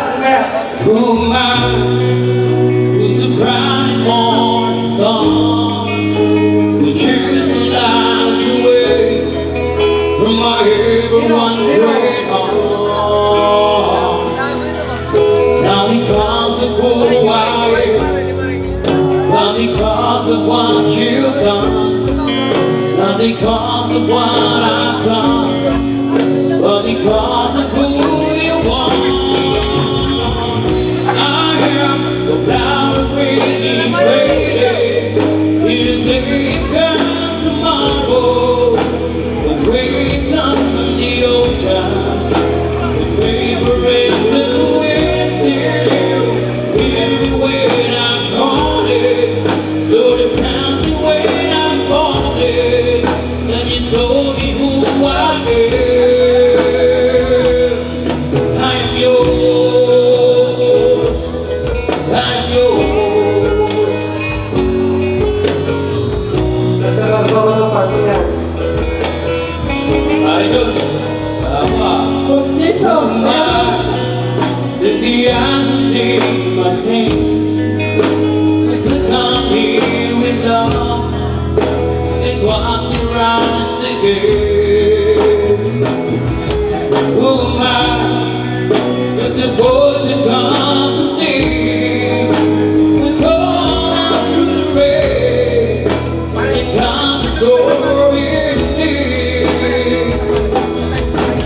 Who am I? Who's a crying morning stars? We choose the light away from my everyone great heart. Now because of who I am, not because of what you've done, not because of what I've done, but because of who you are. I am the flower waiting, waiting, in a day come tomorrow. The great dust of the ocean, the vapor into the wind, still every weight I'm calling, though the pounding weight I'm falling, then you told me who I am. Let the eyes of my sins and click on me with love and watch your eyes again. Who am I? Let the poison come to see. We call out through the rain and come the story in me.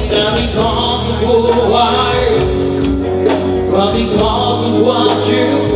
Now because of who I am, but because of what you